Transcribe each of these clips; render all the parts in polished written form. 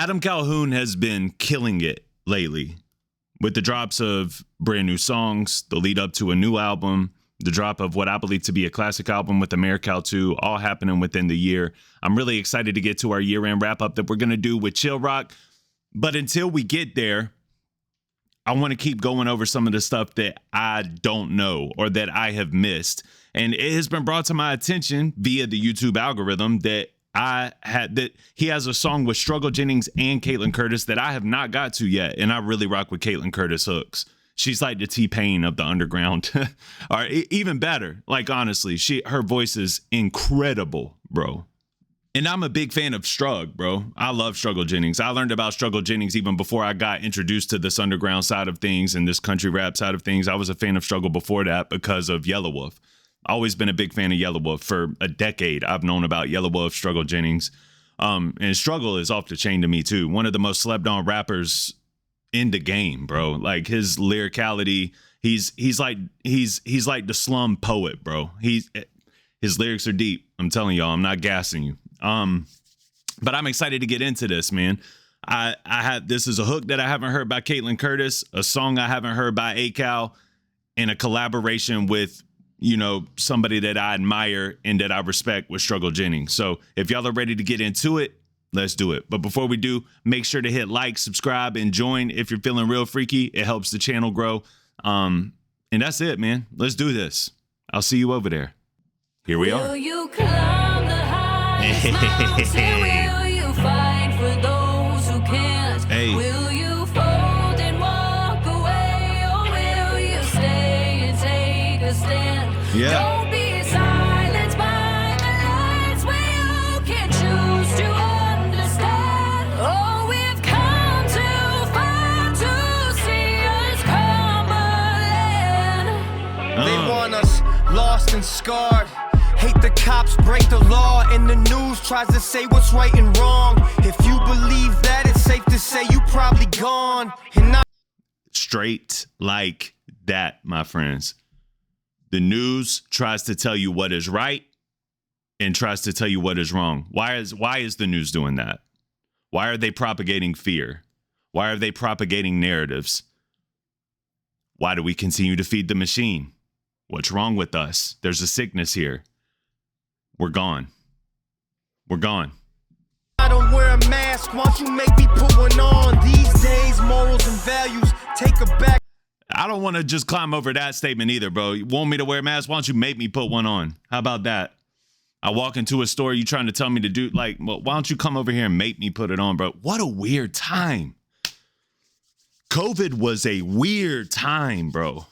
Adam Calhoun has been killing it lately with the drops of brand new songs, the lead up to a new album, the drop of what I believe to be a classic album with Americal 2, all happening within the year. I'm really excited to get to our year-end wrap-up that we're going to do with Chill Rock. But until we get there, I want to keep going over some of the stuff that I don't know or that I have missed. And it has been brought to my attention via the YouTube algorithm that he has a song with Struggle Jennings and Caitlynne Curtis that I have not got to yet. And I really rock with Caitlynne Curtis hooks. She's like the T-Pain of the underground, or even better. Like, honestly, her voice is incredible, bro. And I'm a big fan of Strug, bro. I love Struggle Jennings. I learned about Struggle Jennings even before I got introduced to this underground side of things and this country rap side of things. I was a fan of Struggle before that because of Yellow Wolf. Always been a big fan of Yellow Wolf. For a decade, I've known about Yellow Wolf, Struggle Jennings. And Struggle is off the chain to me, too. One of the most slept on rappers in the game, bro. Like, his lyricality, he's like the slum poet, bro. His lyrics are deep. I'm telling y'all, I'm not gassing you. But I'm excited to get into this, man. This is a hook that I haven't heard by Caitlynne Curtis, a song I haven't heard by Acal, and a collaboration with, somebody that I admire and that I respect with Struggle Jennings. So if y'all are ready to get into it, let's do it. But before we do, make sure to hit like, subscribe, and join if you're feeling real freaky. It helps the channel grow. And that's it, man. Let's do this. I'll see you over there. Here we are. Will you climb the highest mountain? Will you fight for those who can't? Hey. Will you fold and walk away? Or will you stay and take a stand? Yeah. Don't be silenced by the lights where you can choose to understand. Oh, we've come too far to see us Cumberland. They want us lost and scarred. Hate the cops, break the law, and the news tries to say what's right and wrong. If you believe that, it's safe to say you probably gone. And not straight like that, my friends. The news tries to tell you what is right and tries to tell you what is wrong. Why is the news doing that? Why are they propagating fear? Why are they propagating narratives? Why do we continue to feed the machine? What's wrong with us? There's a sickness here. We're gone. We're gone. I don't wear a mask. Won't you make me put one on? These days, morals and values take a back. I don't want to just climb over that statement either, bro. You want me to wear a mask? Why don't you make me put one on? How about that? I walk into a store, you trying to tell me to do, like, well, why don't you come over here and make me put it on, bro? What a weird time. COVID was a weird time, bro.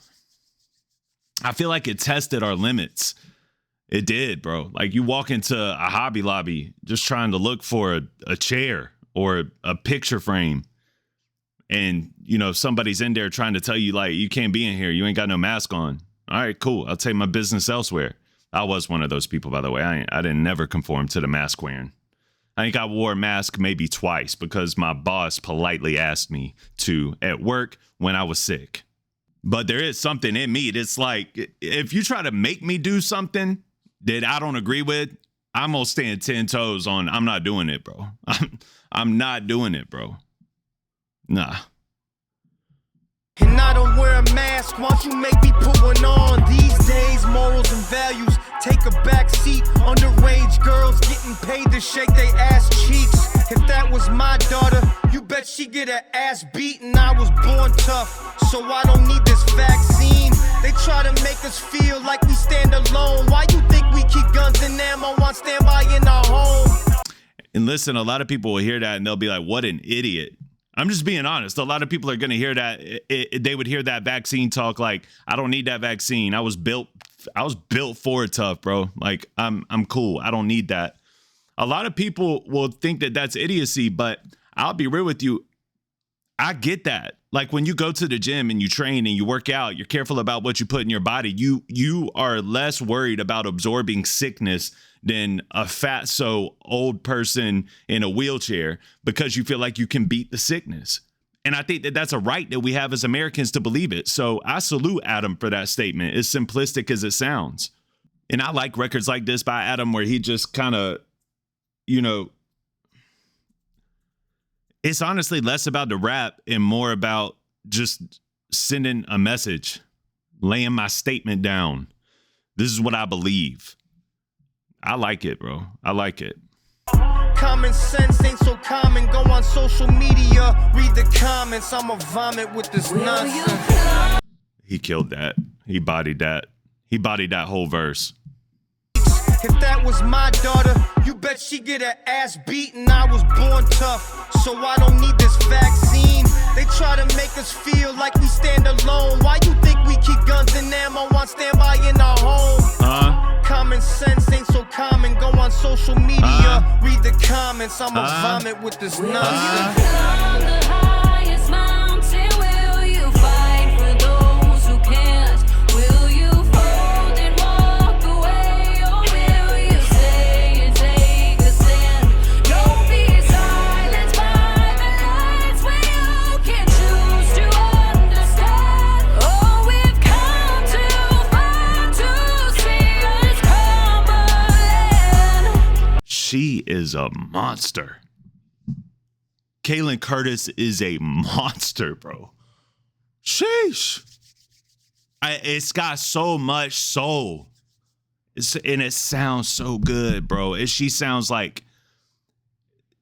I feel like it tested our limits. It did, bro. Like, you walk into a Hobby Lobby just trying to look for a chair or a picture frame. And, somebody's in there trying to tell you, like, you can't be in here. You ain't got no mask on. All right, cool. I'll take my business elsewhere. I was one of those people, by the way. I didn't never conform to the mask wearing. I think I wore a mask maybe twice because my boss politely asked me to at work when I was sick. But there is something in me that's like, if you try to make me do something that I don't agree with, I'm gonna stand 10 toes on. I'm not doing it, bro. I'm not doing it, bro. Nah. And I don't wear a mask. Won't you make me put one on? These days, morals and values take a back seat. Underage girls getting paid to shake their ass cheeks. If that was my daughter, you bet she get her ass beaten. I was born tough, so I don't need this vaccine. They try to make us feel like we stand alone. Why you think we keep guns and ammo on standby in our home? And listen, a lot of people will hear that and they'll be like, what an idiot. I'm just being honest. A lot of people are going to hear that. They would hear that vaccine talk like, I don't need that vaccine. I was built for it tough, bro. Like, I'm cool. I don't need that. A lot of people will think that that's idiocy, but I'll be real with you. I get that. Like, when you go to the gym and you train and you work out, you're careful about what you put in your body. You are less worried about absorbing sickness than a fat, so old person in a wheelchair because you feel like you can beat the sickness. And I think that that's a right that we have as Americans to believe it. So I salute Adam for that statement, as simplistic as it sounds. And I like records like this by Adam where he just kind of, It's honestly less about the rap and more about just sending a message, laying my statement down. This is what I believe. I like it, bro. I like it. Common sense ain't so common. Go on social media, read the comments. I'ma vomit with this nonsense. He killed that. He bodied that. He bodied that whole verse. If that was my daughter, you bet she get her ass beaten. I was born tough, so I don't need this vaccine. They try to make us feel like we stand alone. Why you think we keep guns and ammo on standby in our home? Common sense ain't so common. Go on social media, read the comments. I'ma vomit with this nonsense. Climb the highest mountain, will you fight for those who can't? Will you fold and walk away, or will you stay and take a stand? Don't be silenced by the lights when you can choose to understand. Oh, we've come too far to see us crumble. She is a monster. Caitlynne Curtis is a monster, bro. Sheesh. It's got so much soul. And it sounds so good, bro. She sounds like,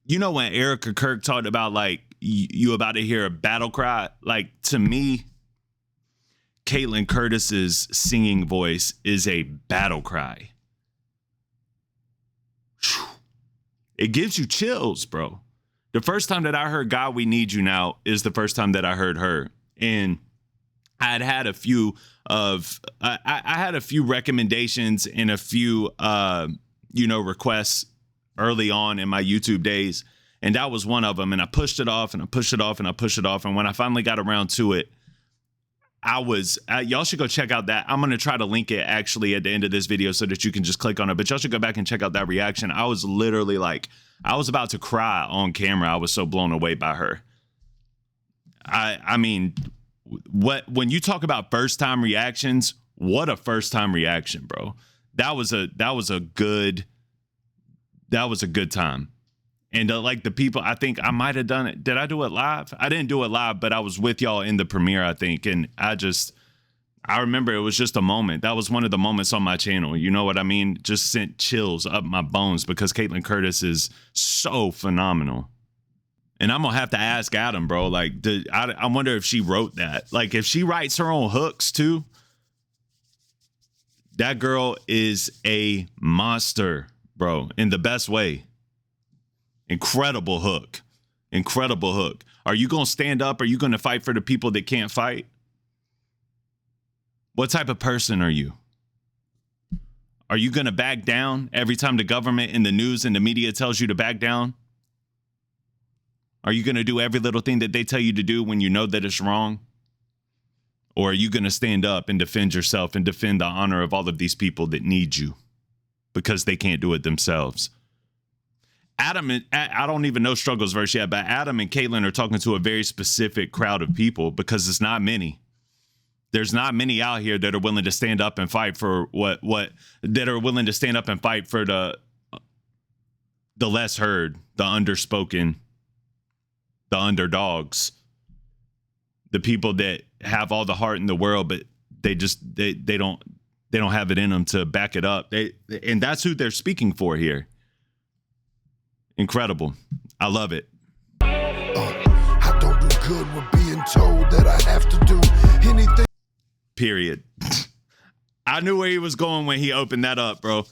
you know, when Erica Kirk talked about like you about to hear a battle cry? Like, to me, Caitlynne Curtis's singing voice is a battle cry. It gives you chills, bro. The first time that I heard God, We Need You Now is the first time that I heard her. And I had a few recommendations and a few, requests early on in my YouTube days. And that was one of them. And I pushed it off and I pushed it off and I pushed it off. And when I finally got around to it, y'all should go check out that. I'm going to try to link it actually at the end of this video so that you can just click on it. But y'all should go back and check out that reaction. I was literally like, I was about to cry on camera. I was so blown away by her. I mean, when you talk about first time reactions, what a first time reaction, bro. That was a good time. And like the people, I think I might have done it. Did I do it live? I didn't do it live, but I was with y'all in the premiere, I think. And I remember it was just a moment. That was one of the moments on my channel. You know what I mean? Just sent chills up my bones because Caitlynne Curtis is so phenomenal. And I'm going to have to ask Adam, bro. Like, I wonder if she wrote that. Like, if she writes her own hooks too, that girl is a monster, bro, in the best way. Incredible hook. Incredible hook. Are you going to stand up? Are you going to fight for the people that can't fight? What type of person are you? Are you going to back down every time the government and the news and the media tells you to back down? Are you going to do every little thing that they tell you to do when you know that it's wrong? Or are you going to stand up and defend yourself and defend the honor of all of these people that need you because they can't do it themselves? Adam, I don't even know Struggle's verse yet, but Adam and Caitlynne are talking to a very specific crowd of people because it's not many. There's not many out here that are willing to stand up and fight for that are willing to stand up and fight for the less heard, the underspoken, the underdogs, the people that have all the heart in the world, but they don't have it in them to back it up. And that's who they're speaking for here. Incredible. I love it. I don't do good with being told that I have to do anything. Period. I knew where he was going when he opened that up, bro.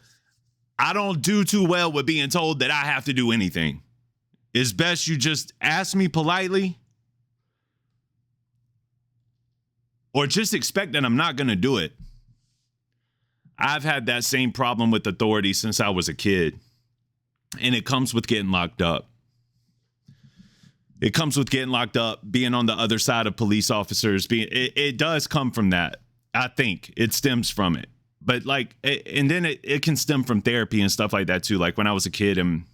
I don't do too well with being told that I have to do anything. It's best you just ask me politely or just expect that I'm not going to do it. I've had that same problem with authority since I was a kid. And it comes with getting locked up. It comes with getting locked up, being on the other side of police officers. It does come from that. I think it stems from it. But like, and then it can stem from therapy and stuff like that too. Like when I was a kid and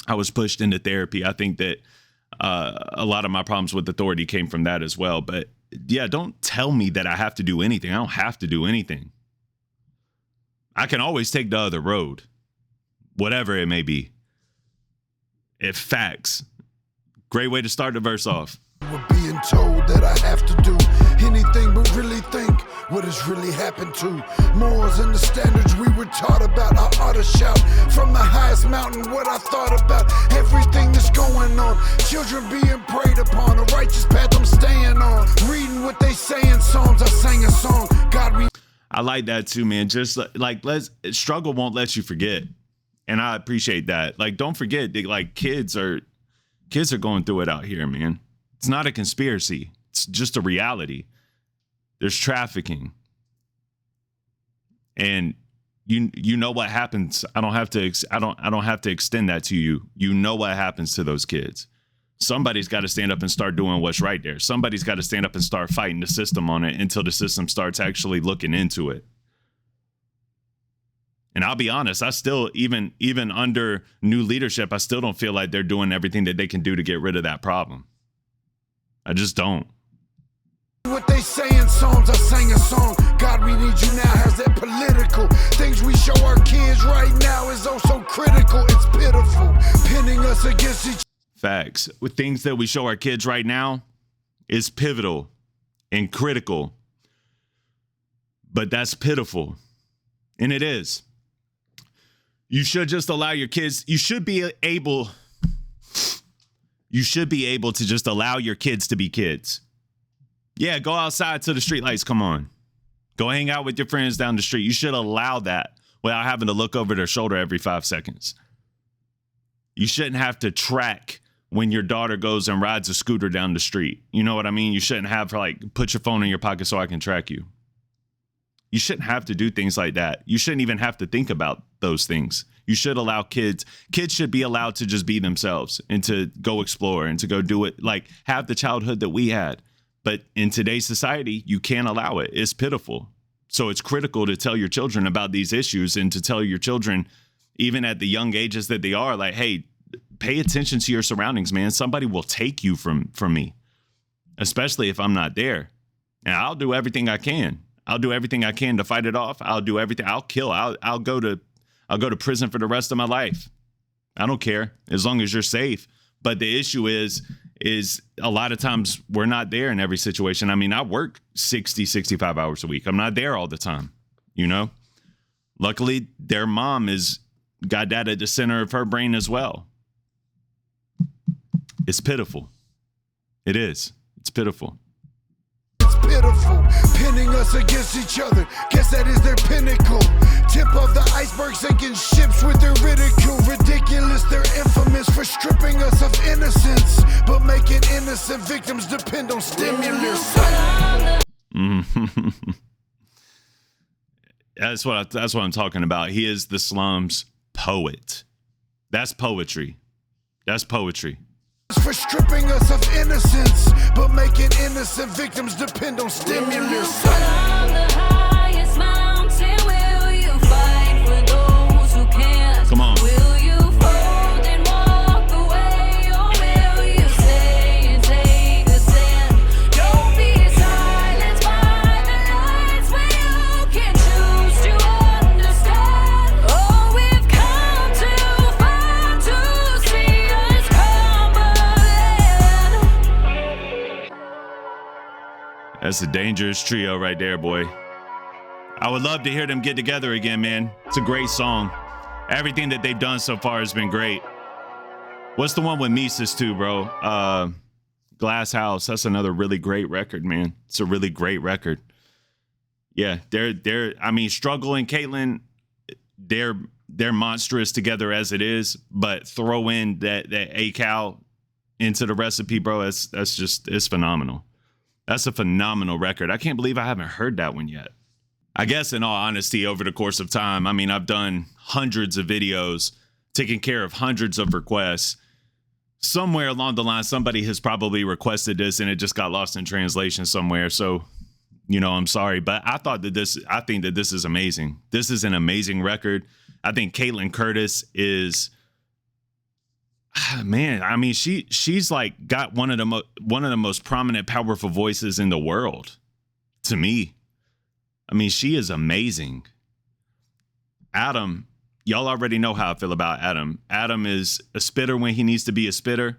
I was pushed into therapy, I think that a lot of my problems with authority came from that as well. But yeah, don't tell me that I have to do anything. I don't have to do anything. I can always take the other road, whatever it may be. If facts, Great way to start the verse off. We're being told that I have to do anything but really think what has really happened to morals and the standards we were taught about. I ought to shout from the highest mountain what I thought about everything that's going on. Children being preyed upon, a righteous path I'm staying on. Reading what they say in Psalms, I sang a song. God, we. I like that too, man. Just like struggle won't let you forget, and I appreciate that. Like, don't forget that like kids are going through it out here, man. It's not a conspiracy. It's just a reality. There's trafficking. And you know what happens. I don't have to extend that to you. You know what happens to those kids. Somebody's got to stand up and start doing what's right there. Somebody's got to stand up and start fighting the system on it until the system starts actually looking into it. And I'll be honest, I still, even under new leadership, I still don't feel like they're doing everything that they can do to get rid of that problem. I just don't. What they say in Psalms, I sang a song. God, we need you now. How's that political? Things we show our kids right now is oh so critical. It's pitiful, pinning us against each. Facts. With things that we show our kids right now is pivotal and critical. But that's pitiful. And it is. You should just allow your kids, you should be able to just allow your kids to be kids. Yeah, go outside till the streetlights come on. Go hang out with your friends down the street. You should allow that without having to look over their shoulder every 5 seconds. You shouldn't have to track when your daughter goes and rides a scooter down the street. You know what I mean? You shouldn't have to like put your phone in your pocket so I can track you. You shouldn't have to do things like that. You shouldn't even have to think about those things. You should allow kids should be allowed to just be themselves and to go explore and to go do it, like have the childhood that we had. But in today's society, you can't allow it. It's pitiful. So it's critical to tell your children about these issues and to tell your children, even at the young ages that they are, like, hey, pay attention to your surroundings, man. Somebody will take you from me, especially if I'm not there. And I'll do everything I can. I'll do everything I can to fight it off. I'll do everything. I'll kill. I'll go to prison for the rest of my life. I don't care as long as you're safe. But the issue is a lot of times we're not there in every situation. I mean, I work 60, 65 hours a week. I'm not there all the time, you know? Luckily, their mom got that at the center of her brain as well. It's pitiful. It is. It's pitiful. It's pitiful, pinning us against each other. Guess that is their pinnacle. Tip of the iceberg, sinking ships with their ridicule. Ridiculous, they're infamous for stripping us of innocence, but making innocent victims depend on stimulus. That's what I'm talking about. He is the slums poet. That's poetry. That's poetry. For stripping us of innocence, but making innocent victims depend on stimulus. From the highest mountain, will you fight for those who can't? Come on. Will you fold and walk away, or will you stay and take a stand? Don't be silenced by the lights when you can choose to understand. Oh, we've come too far to see us crumbling. That's a dangerous trio right there, boy. I would love to hear them get together again, man. It's a great song. Everything that they've done so far has been great. What's the one with Mises too, bro? Glass House. That's another really great record, man. It's a really great record. Yeah, I mean, Struggle and Caitlynne, they're monstrous together as it is, but throw in that acal into the recipe, bro. It's phenomenal. That's a phenomenal record. I can't believe I haven't heard that one yet. I guess in all honesty, over the course of time, I mean, I've done hundreds of videos, taken care of hundreds of requests. Somewhere along the line, somebody has probably requested this and it just got lost in translation somewhere. So, you know, I'm sorry, but I think that this is amazing. This is an amazing record. I think Caitlynne Curtis is, man, I mean, she's like got one of the most prominent, powerful voices in the world to me. I mean, she is amazing. Adam, y'all already know how I feel about Adam. Adam is a spitter when he needs to be a spitter.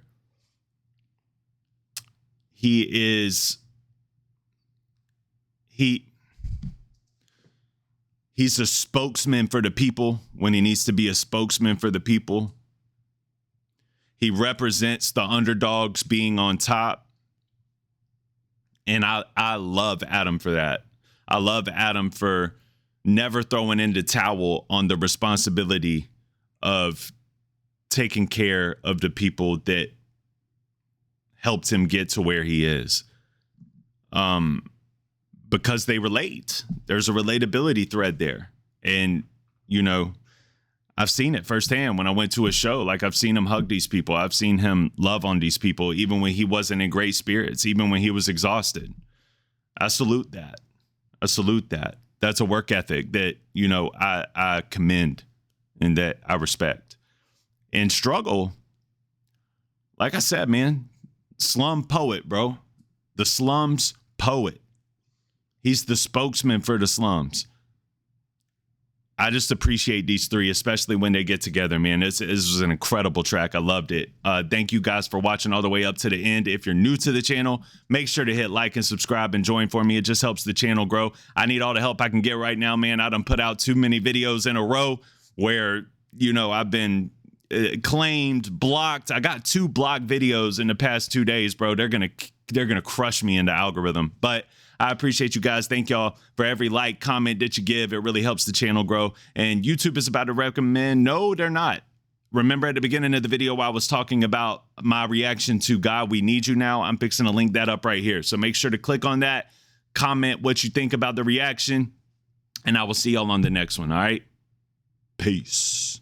He's a spokesman for the people when he needs to be a spokesman for the people. He represents the underdogs being on top. And I love Adam for that. I love Adam for never throwing in the towel on the responsibility of taking care of the people that helped him get to where he is. Because they relate. There's a relatability thread there. And, you know, I've seen it firsthand when I went to a show. Like, I've seen him hug these people. I've seen him love on these people, even when he wasn't in great spirits, even when he was exhausted. I salute that. I salute that. That's a work ethic that, you know, I commend and that I respect. And Struggle, like I said, man, slum poet, bro. The slums poet. He's the spokesman for the slums. I just appreciate these three, especially when they get together, man. This was an incredible track. I loved it. Thank you guys for watching all the way up to the end. If you're new to the channel, make sure to hit like and subscribe and join for me. It just helps the channel grow. I need all the help I can get right now, man. I done put out too many videos in a row where, you know, I've been claimed, blocked. I got 2 blocked videos in the past 2 days, bro. They're gonna crush me in the algorithm. But I appreciate you guys. Thank y'all for every like, comment that you give. It really helps the channel grow. And YouTube is about to recommend. No, they're not. Remember at the beginning of the video, I was talking about my reaction to God, We Need You Now. I'm fixing to link that up right here. So make sure to click on that, comment what you think about the reaction, and I will see y'all on the next one. All right. Peace.